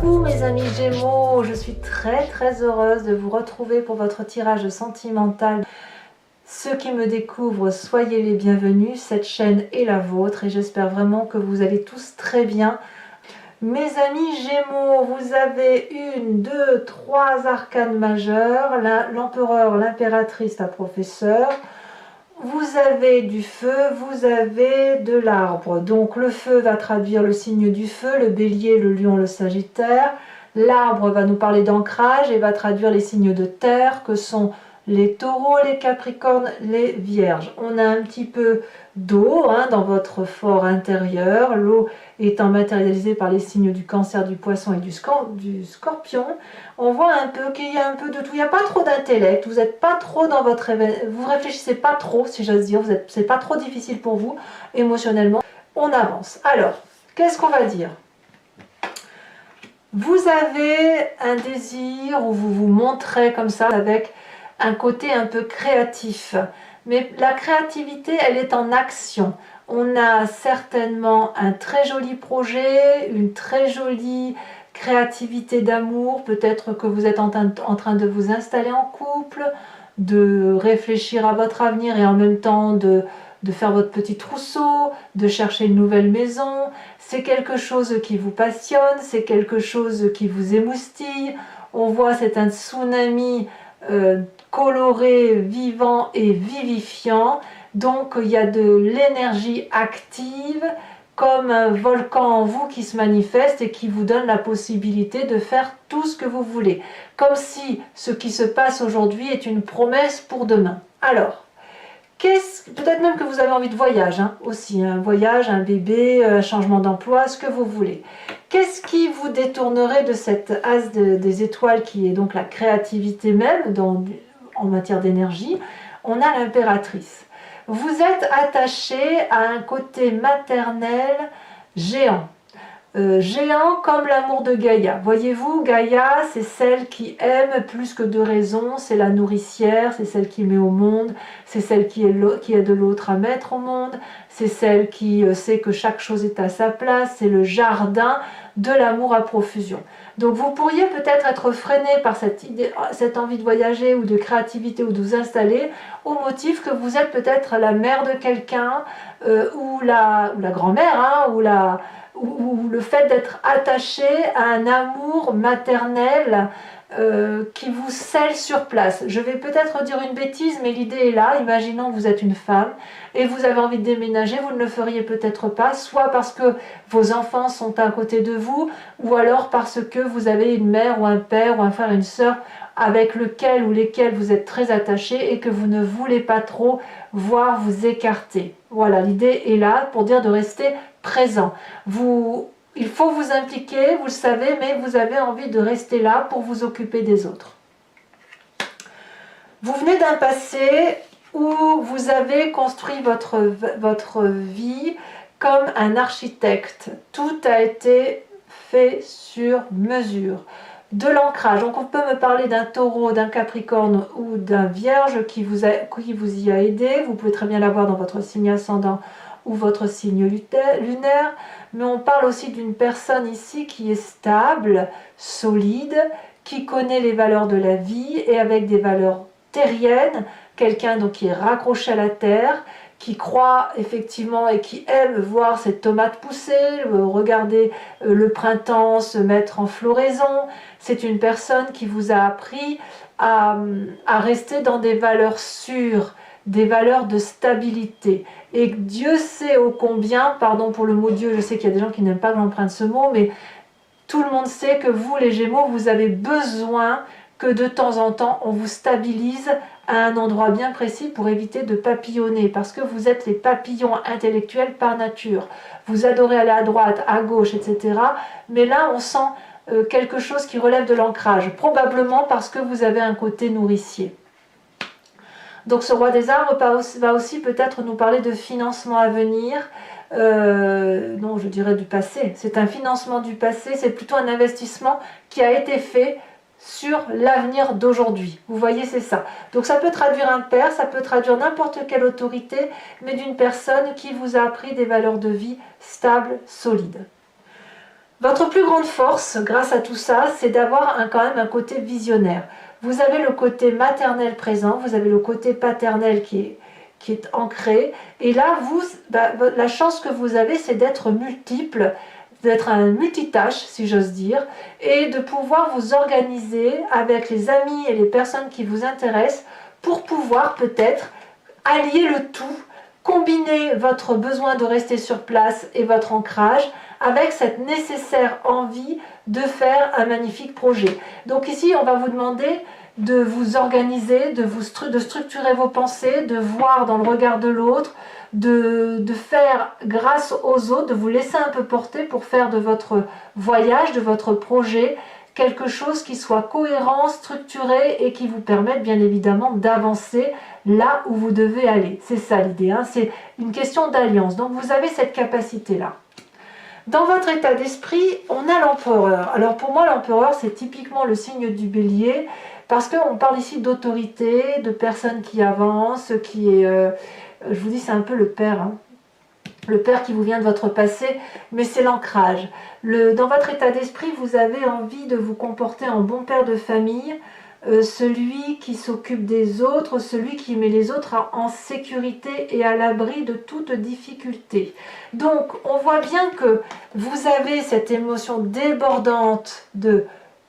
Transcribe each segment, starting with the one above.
Coucou mes amis Gémeaux, je suis très heureuse de vous retrouver pour votre tirage sentimental. Ceux qui me découvrent, soyez les bienvenus, cette chaîne est la vôtre et j'espère vraiment que vous allez tous très bien. Mes amis Gémeaux, vous avez une, deux, trois arcanes majeures, l'empereur, l'impératrice, la professeure. Vous avez du feu, vous avez de l'arbre. Donc le feu va traduire le signe du feu, le bélier, le lion, le sagittaire. L'arbre va nous parler d'ancrage et va traduire les signes de terre que sont les taureaux, les capricornes, les vierges. On a un petit peu d'eau dans votre fort intérieur. L'eau étant matérialisée par les signes du cancer, du poisson et du scorpion. On voit un peu qu'il y a un peu de tout. Il n'y a pas trop d'intellect. Vous n'êtes pas trop dans votre vous réfléchissez pas trop, si j'ose dire. C'est pas trop difficile pour vous émotionnellement. On avance. Alors, qu'est-ce qu'on va dire ? Vous avez un désir où vous vous montrez comme ça avec un côté un peu créatif. Mais la créativité, elle est en action. On a certainement un très joli projet, une très jolie créativité d'amour. Peut-être que vous êtes en train de vous installer en couple, de réfléchir à votre avenir et en même temps de faire votre petit trousseau, de chercher une nouvelle maison. C'est quelque chose qui vous passionne, c'est quelque chose qui vous émoustille. On voit c'est un tsunami coloré, vivant et vivifiant. Donc il y a de l'énergie active comme un volcan en vous qui se manifeste et qui vous donne la possibilité de faire tout ce que vous voulez. Comme si ce qui se passe aujourd'hui est une promesse pour demain. Alors, peut-être même que vous avez envie de voyage aussi, un voyage, un bébé, un changement d'emploi, ce que vous voulez. Qu'est-ce qui vous détournerait de cette as des étoiles qui est donc la créativité même en matière d'énergie? On a l'impératrice. Vous êtes attaché à un côté maternel géant. Géant comme l'amour de Gaïa. Voyez-vous, Gaïa, c'est celle qui aime plus que de raison, c'est la nourricière, c'est celle qui met au monde, c'est celle qui a de l'autre à mettre au monde, c'est celle qui sait que chaque chose est à sa place, c'est le jardin de l'amour à profusion. Donc vous pourriez peut-être être freiné par cette envie de voyager ou de créativité ou de vous installer au motif que vous êtes peut-être la mère de quelqu'un ou la grand-mère ou le fait d'être attaché à un amour maternel qui vous scelle sur place. Je vais peut-être dire une bêtise, mais l'idée est là. Imaginons que vous êtes une femme et vous avez envie de déménager, vous ne le feriez peut-être pas, soit parce que vos enfants sont à côté de vous, ou alors parce que vous avez une mère ou un père ou un frère, une sœur avec lequel ou lesquels vous êtes très attaché et que vous ne voulez pas trop voir vous écarter. Voilà, l'idée est là pour dire de rester présent. Il faut vous impliquer, vous le savez, mais vous avez envie de rester là pour vous occuper des autres. Vous venez d'un passé où vous avez construit votre vie comme un architecte. Tout a été fait sur mesure. De l'ancrage, donc on peut me parler d'un taureau, d'un capricorne ou d'un vierge qui vous y a aidé. Vous pouvez très bien l'avoir dans votre signe ascendant ou votre signe lunaire, mais on parle aussi d'une personne ici qui est stable, solide, qui connaît les valeurs de la vie et avec des valeurs terriennes, quelqu'un donc qui est raccroché à la terre, qui croit effectivement et qui aime voir cette tomate pousser, regarder le printemps se mettre en floraison. C'est une personne qui vous a appris à rester dans des valeurs sûres, des valeurs de stabilité. Et Dieu sait ô combien, pardon pour le mot Dieu, je sais qu'il y a des gens qui n'aiment pas que j'emprunte ce mot, mais tout le monde sait que vous, les Gémeaux, vous avez besoin que de temps en temps, on vous stabilise à un endroit bien précis pour éviter de papillonner, parce que vous êtes les papillons intellectuels par nature. Vous adorez aller à droite, à gauche, etc. Mais là, on sent quelque chose qui relève de l'ancrage, probablement parce que vous avez un côté nourricier. Donc ce roi des arbres va aussi peut-être nous parler de financement à venir, non je dirais du passé, c'est un financement du passé, c'est plutôt un investissement qui a été fait sur l'avenir d'aujourd'hui. Vous voyez, c'est ça. Donc ça peut traduire un père, ça peut traduire n'importe quelle autorité, mais d'une personne qui vous a appris des valeurs de vie stables, solides. Votre plus grande force, grâce à tout ça, c'est d'avoir quand même un côté visionnaire. Vous avez le côté maternel présent, vous avez le côté paternel qui est ancré. Et là, la chance que vous avez, c'est d'être multiple, d'être un multitâche, si j'ose dire, et de pouvoir vous organiser avec les amis et les personnes qui vous intéressent pour pouvoir peut-être allier le tout, combiner votre besoin de rester sur place et votre ancrage avec cette nécessaire envie de faire un magnifique projet. Donc ici, on va vous demander de vous organiser, de structurer vos pensées, de voir dans le regard de l'autre, de faire grâce aux autres, de vous laisser un peu porter pour faire de votre voyage, de votre projet, quelque chose qui soit cohérent, structuré et qui vous permette bien évidemment d'avancer là où vous devez aller. C'est ça l'idée, hein, c'est une question d'alliance. Donc vous avez cette capacité-là. Dans votre état d'esprit, on a l'empereur. Alors pour moi, l'empereur, c'est typiquement le signe du bélier, parce qu'on parle ici d'autorité, de personnes qui avancent, qui est... je vous dis, c'est un peu le père, hein. Le père qui vous vient de votre passé, mais c'est l'ancrage. Dans votre état d'esprit, vous avez envie de vous comporter en bon père de famille, celui qui s'occupe des autres, celui qui met les autres en sécurité et à l'abri de toute difficulté. Donc, on voit bien que vous avez cette émotion débordante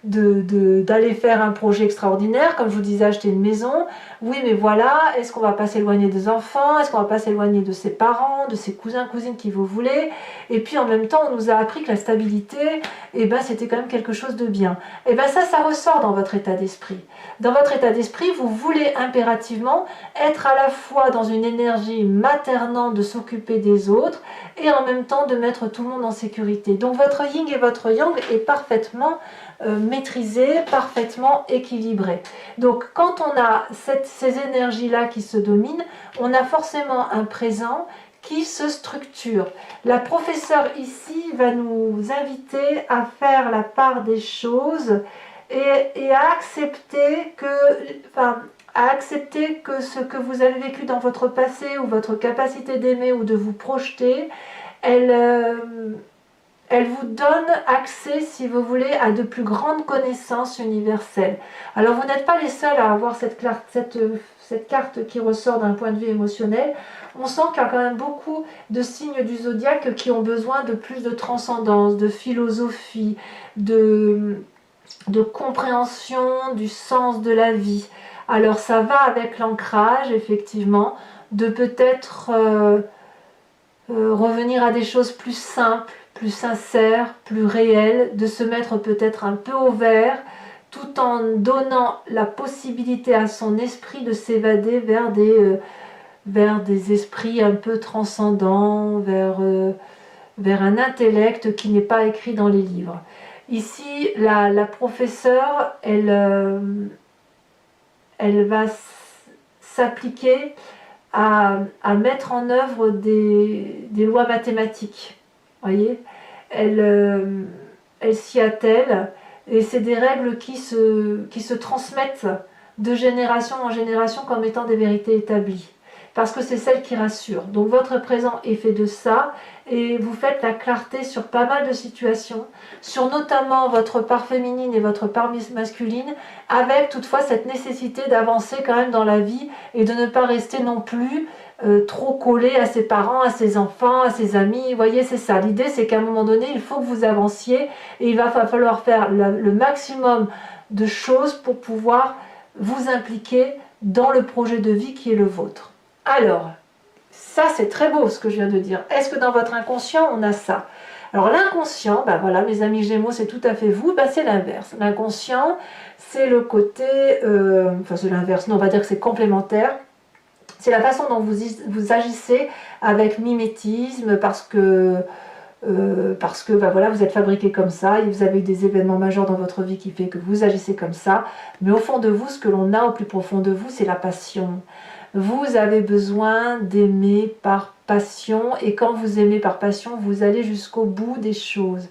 d'aller faire un projet extraordinaire, comme je vous disais, acheter une maison. Oui, mais voilà, est-ce qu'on va pas s'éloigner des enfants? Est-ce qu'on va pas s'éloigner de ses parents, de ses cousins, cousines qui vous voulez? Et puis en même temps, on nous a appris que la stabilité, eh ben, c'était quand même quelque chose de bien. Et bien ça ressort dans votre état d'esprit. Dans votre état d'esprit, vous voulez impérativement être à la fois dans une énergie maternante de s'occuper des autres et en même temps de mettre tout le monde en sécurité. Donc votre yin et votre yang est parfaitement maîtrisé, parfaitement équilibré. Donc quand on a ces énergies-là qui se dominent, on a forcément un présent qui se structure. La professeure ici va nous inviter à faire la part des choses et à accepter que ce que vous avez vécu dans votre passé ou votre capacité d'aimer ou de vous projeter, elle vous donne accès, si vous voulez, à de plus grandes connaissances universelles. Alors vous n'êtes pas les seuls à avoir cette carte qui ressort d'un point de vue émotionnel. On sent qu'il y a quand même beaucoup de signes du zodiaque qui ont besoin de plus de transcendance, de philosophie, de compréhension du sens de la vie. Alors ça va avec l'ancrage, effectivement, de peut-être revenir à des choses plus simples, plus sincères, plus réelles, de se mettre peut-être un peu au vert, tout en donnant la possibilité à son esprit de s'évader vers des esprits un peu transcendants, vers un intellect qui n'est pas écrit dans les livres. Ici, la professeure, elle va s'appliquer à mettre en œuvre des lois mathématiques. Voyez, elle s'y attelle, et c'est des règles qui se transmettent de génération en génération comme étant des vérités établies, parce que c'est celle qui rassure. Donc votre présent est fait de ça, et vous faites la clarté sur pas mal de situations, sur notamment votre part féminine et votre part masculine, avec toutefois cette nécessité d'avancer quand même dans la vie et de ne pas rester non plus trop collé à ses parents, à ses enfants, à ses amis. Vous voyez, c'est ça. L'idée, c'est qu'à un moment donné, il faut que vous avanciez et il va falloir faire le maximum de choses pour pouvoir vous impliquer dans le projet de vie qui est le vôtre. Alors, ça c'est très beau ce que je viens de dire. Est-ce que dans votre inconscient, on a ça? Alors l'inconscient, ben voilà, mes amis Gémeaux, c'est tout à fait vous, ben c'est l'inverse. L'inconscient, c'est le côté, enfin c'est l'inverse, non, on va dire que c'est complémentaire. C'est la façon dont vous agissez avec mimétisme, parce que ben voilà, vous êtes fabriqué comme ça, et vous avez eu des événements majeurs dans votre vie qui fait que vous agissez comme ça. Mais au fond de vous, ce que l'on a au plus profond de vous, c'est la passion. Vous avez besoin d'aimer par passion, et quand vous aimez par passion, vous allez jusqu'au bout des choses.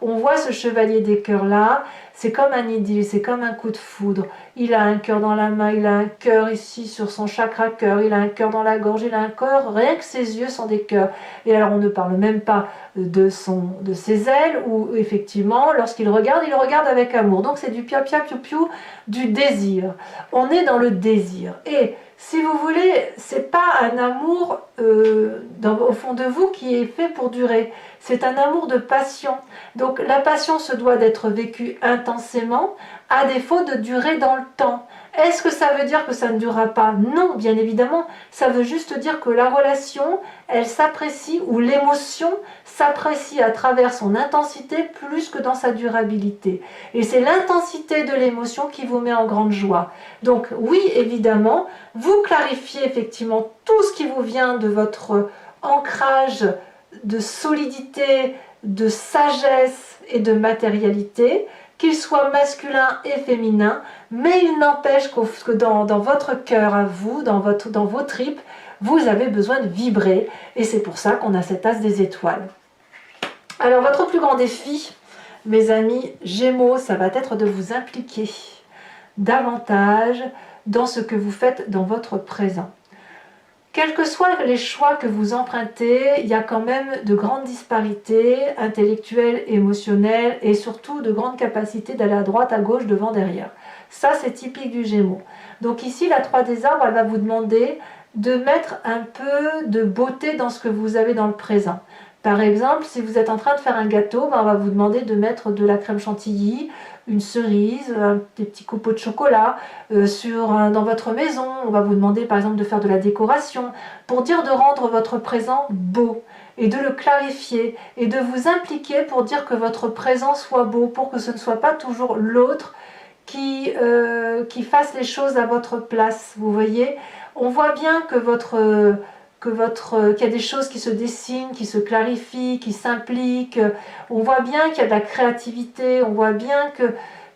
On voit ce chevalier des cœurs là, c'est comme un idylle, c'est comme un coup de foudre. Il a un cœur dans la main, il a un cœur ici sur son chakra cœur, il a un cœur dans la gorge, il a un cœur, rien que ses yeux sont des cœurs. Et alors on ne parle même pas de ses ailes, où effectivement, lorsqu'il regarde, il regarde avec amour. Donc c'est du pia pia piou piou, du désir. On est dans le désir. Et si vous voulez, c'est pas un amour au fond de vous qui est fait pour durer. C'est un amour de passion. Donc la passion se doit d'être vécue intensément, à défaut de durer dans le temps. Est-ce que ça veut dire que ça ne durera pas? Non, bien évidemment. Ça veut juste dire que la relation, elle s'apprécie, ou l'émotion s'apprécie à travers son intensité plus que dans sa durabilité. Et c'est l'intensité de l'émotion qui vous met en grande joie. Donc oui, évidemment, vous clarifiez effectivement tout ce qui vous vient de votre ancrage de solidité, de sagesse et de matérialité, qu'il soit masculin et féminin, mais il n'empêche que dans votre cœur à vous, dans vos tripes, vous avez besoin de vibrer, et c'est pour ça qu'on a cet as des étoiles. Alors votre plus grand défi, mes amis Gémeaux, ça va être de vous impliquer davantage dans ce que vous faites dans votre présent. Quels que soient les choix que vous empruntez, il y a quand même de grandes disparités intellectuelles, émotionnelles et surtout de grandes capacités d'aller à droite, à gauche, devant, derrière. Ça, c'est typique du Gémeaux. Donc ici, la 3 des arbres, elle va vous demander de mettre un peu de beauté dans ce que vous avez dans le présent. Par exemple, si vous êtes en train de faire un gâteau, on va vous demander de mettre de la crème chantilly, une cerise, des petits copeaux de chocolat dans votre maison. On va vous demander par exemple de faire de la décoration pour dire de rendre votre présent beau et de le clarifier et de vous impliquer pour dire que votre présent soit beau, pour que ce ne soit pas toujours l'autre qui fasse les choses à votre place. Vous voyez, on voit bien que qu'il y a des choses qui se dessinent, qui se clarifient, qui s'impliquent. On voit bien qu'il y a de la créativité, on voit bien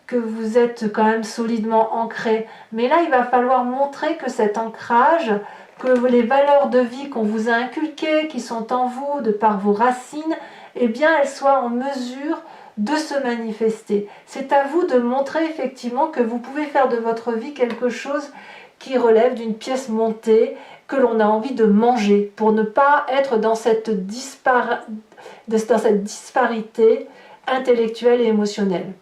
que vous êtes quand même solidement ancré. Mais là, il va falloir montrer que cet ancrage, que les valeurs de vie qu'on vous a inculquées, qui sont en vous de par vos racines, eh bien, elles soient en mesure de se manifester. C'est à vous de montrer effectivement que vous pouvez faire de votre vie quelque chose qui relève d'une pièce montée, que l'on a envie de manger, pour ne pas être dans cette disparité intellectuelle et émotionnelle.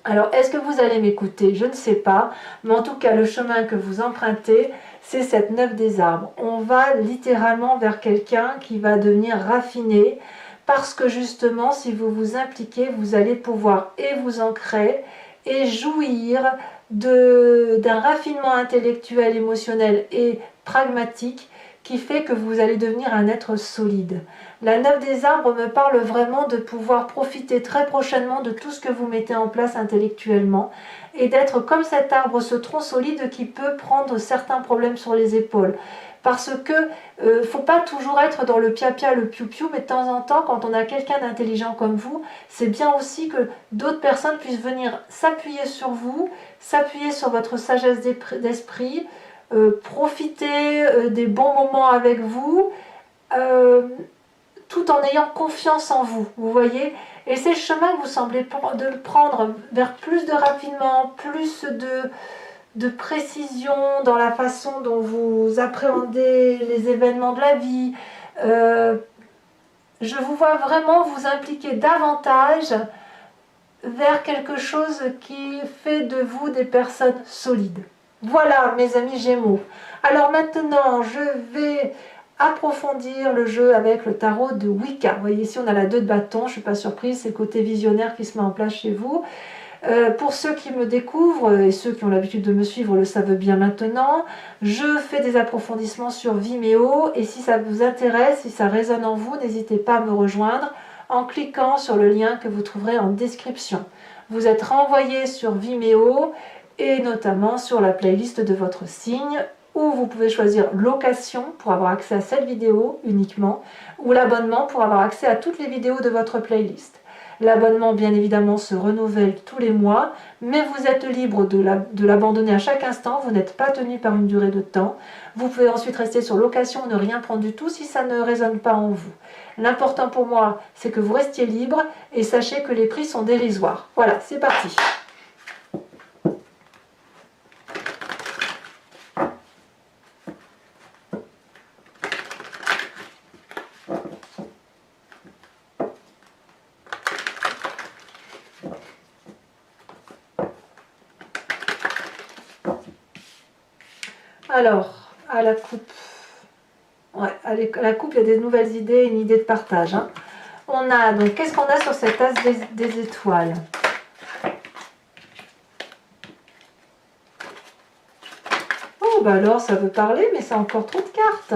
Alors, est-ce que vous allez m'écouter? Je ne sais pas, mais en tout cas, le chemin que vous empruntez, c'est cette 9 des arbres. On va littéralement vers quelqu'un qui va devenir raffiné, parce que justement, si vous vous impliquez, vous allez pouvoir et vous ancrer et jouir d'un raffinement intellectuel, émotionnel et pragmatique qui fait que vous allez devenir un être solide. La 9 des arbres me parle vraiment de pouvoir profiter très prochainement de tout ce que vous mettez en place intellectuellement et d'être comme cet arbre, ce tronc solide qui peut prendre certains problèmes sur les épaules. Parce que faut pas toujours être dans le pia-pia, le piou-piou, mais de temps en temps, quand on a quelqu'un d'intelligent comme vous, c'est bien aussi que d'autres personnes puissent venir s'appuyer sur vous, s'appuyer sur votre sagesse d'esprit, profiter des bons moments avec vous, tout en ayant confiance en vous, vous voyez. Et c'est le chemin que vous semblez de prendre vers plus de raffinement, plus de précision dans la façon dont vous appréhendez les événements de la vie. Je vous vois vraiment vous impliquer davantage vers quelque chose qui fait de vous des personnes solides. Voilà, mes amis Gémeaux. Alors maintenant, je vais approfondir le jeu avec le tarot de Wicca. Vous voyez, ici on a la 2 de bâton, je ne suis pas surprise, c'est le côté visionnaire qui se met en place chez vous. Pour ceux qui me découvrent, et ceux qui ont l'habitude de me suivre le savent bien maintenant, je fais des approfondissements sur Vimeo, et si ça vous intéresse, si ça résonne en vous, n'hésitez pas à me rejoindre en cliquant sur le lien que vous trouverez en description. Vous êtes renvoyé sur Vimeo, et notamment sur la playlist de votre signe, où vous pouvez choisir location pour avoir accès à cette vidéo uniquement, ou l'abonnement pour avoir accès à toutes les vidéos de votre playlist. L'abonnement, bien évidemment, se renouvelle tous les mois, mais vous êtes libre de l'abandonner à chaque instant. Vous n'êtes pas tenu par une durée de temps. Vous pouvez ensuite rester sur location, ne rien prendre du tout si ça ne résonne pas en vous. L'important pour moi, c'est que vous restiez libre et sachez que les prix sont dérisoires. Voilà, c'est parti. Alors, à la coupe, ouais, à la coupe, il y a des nouvelles idées, une idée de partage. Hein. On a, donc, qu'est-ce qu'on a sur cette as des étoiles? Oh, bah alors, ça veut parler, mais c'est encore trop de cartes.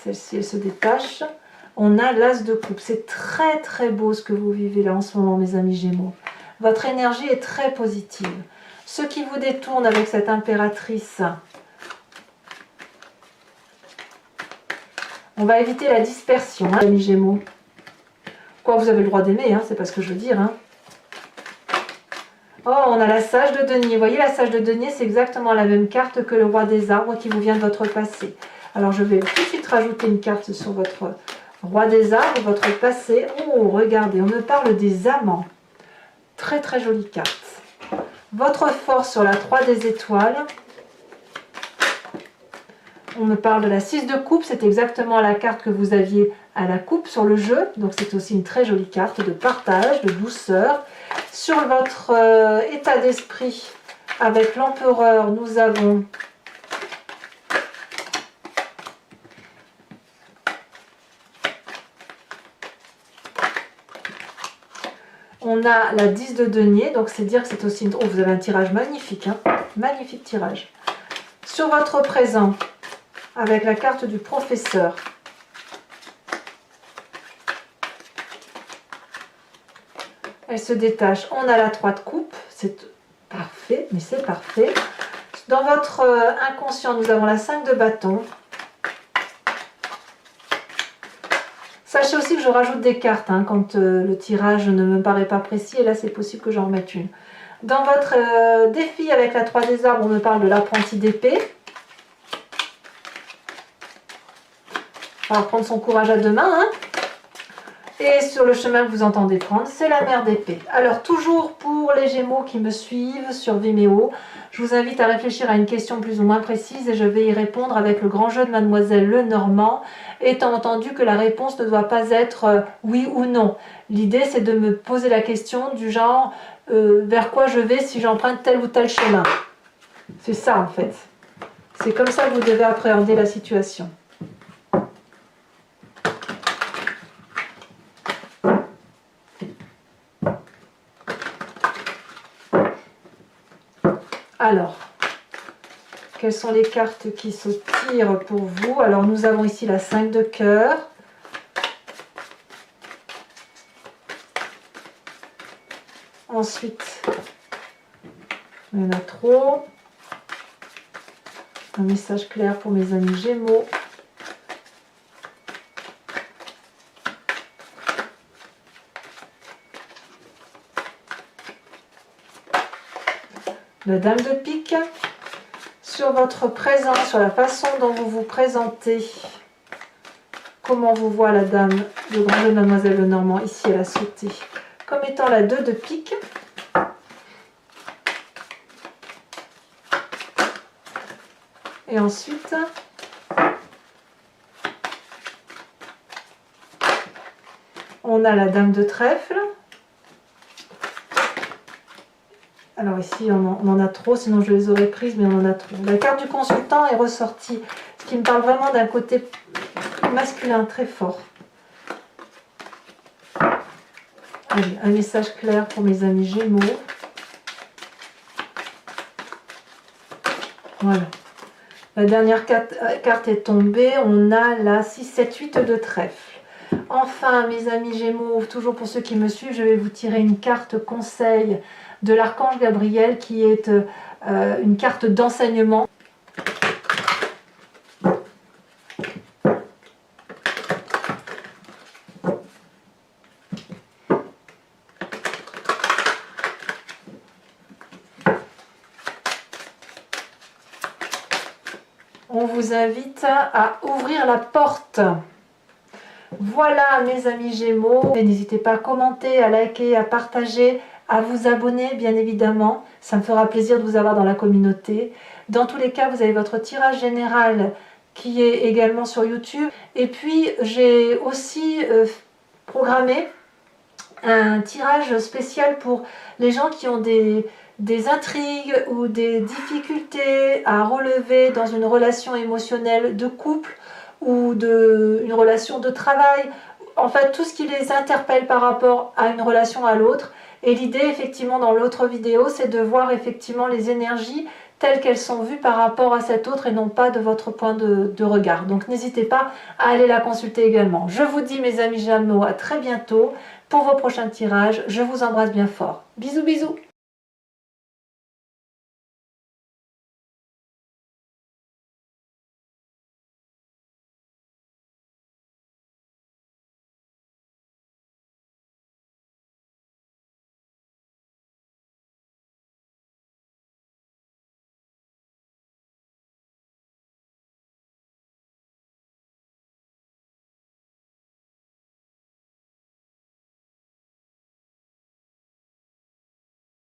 Celle-ci, elle se détache. On a l'as de coupe. C'est très, très beau ce que vous vivez là en ce moment, mes amis Gémeaux. Votre énergie est très positive. Ce qui vous détourne avec cette impératrice, on va éviter la dispersion, hein, amis Gémeaux. Quoi, vous avez le droit d'aimer, hein, c'est pas ce que je veux dire. Hein. Oh, on a la sage de denier. Vous voyez, la sage de denier, c'est exactement la même carte que le roi des arbres qui vous vient de votre passé. Alors, je vais tout de suite rajouter une carte sur votre roi des arbres, votre passé. Oh, regardez, on me parle des amants. Très, très jolie carte. Votre force sur la 3 des étoiles. On me parle de la 6 de coupe, c'est exactement la carte que vous aviez à la coupe sur le jeu. Donc c'est aussi une très jolie carte de partage, de douceur. Sur votre état d'esprit, avec l'empereur, nous avons on a la 10 de denier, donc c'est dire que c'est aussi... Oh, vous avez un tirage magnifique, hein, magnifique tirage. Sur votre présent, avec la carte du professeur, elle se détache. On a la 3 de coupe, c'est parfait, mais c'est parfait. Dans votre inconscient, nous avons la 5 de bâton. Sachez aussi que je rajoute des cartes hein, quand le tirage ne me paraît pas précis, et là c'est possible que j'en remette une. Dans votre défi avec la 3 des arbres, on me parle de l'apprenti d'épée. On va prendre son courage à deux mains. Hein. Et sur le chemin que vous entendez prendre, c'est la mère d'épée. Alors toujours pour les Gémeaux qui me suivent sur Vimeo, je vous invite à réfléchir à une question plus ou moins précise et je vais y répondre avec le grand jeu de Mademoiselle Lenormand, étant entendu que la réponse ne doit pas être oui ou non. L'idée c'est de me poser la question du genre vers quoi je vais si j'emprunte tel ou tel chemin. C'est ça en fait. C'est comme ça que vous devez appréhender la situation. Alors, quelles sont les cartes qui se tirent pour vous? Alors, nous avons ici la 5 de cœur. Ensuite, il y en a trop. Un message clair pour mes amis Gémeaux. La dame de pique, sur votre présent, sur la façon dont vous vous présentez, comment vous voit la dame de grand jeu de Mademoiselle Lenormand, ici elle a sauté, comme étant la 2 de pique. Et ensuite, on a la dame de trèfle. Alors ici, on en a trop, sinon je les aurais prises, mais on en a trop. La carte du consultant est ressortie, ce qui me parle vraiment d'un côté masculin très fort. Allez, un message clair pour mes amis Gémeaux. Voilà. La dernière carte est tombée, on a la 6, 7, 8 de trèfle. Enfin, mes amis Gémeaux, toujours pour ceux qui me suivent, je vais vous tirer une carte conseil de l'archange Gabriel qui est une carte d'enseignement. on vous invite à ouvrir la porte. Voilà mes amis Gémeaux, n'hésitez pas à commenter, à liker, à partager, à vous abonner bien évidemment, ça me fera plaisir de vous avoir dans la communauté. Dans tous les cas, vous avez votre tirage général qui est également sur YouTube. Et puis j'ai aussi programmé un tirage spécial pour les gens qui ont des intrigues ou des difficultés à relever dans une relation émotionnelle de couple ou une relation de travail, en fait tout ce qui les interpelle par rapport à une relation à l'autre. Et l'idée effectivement dans l'autre vidéo, c'est de voir effectivement les énergies telles qu'elles sont vues par rapport à cet autre et non pas de votre point de regard. Donc n'hésitez pas à aller la consulter également. Je vous dis mes amis Gémeaux à très bientôt pour vos prochains tirages. Je vous embrasse bien fort. Bisous bisous.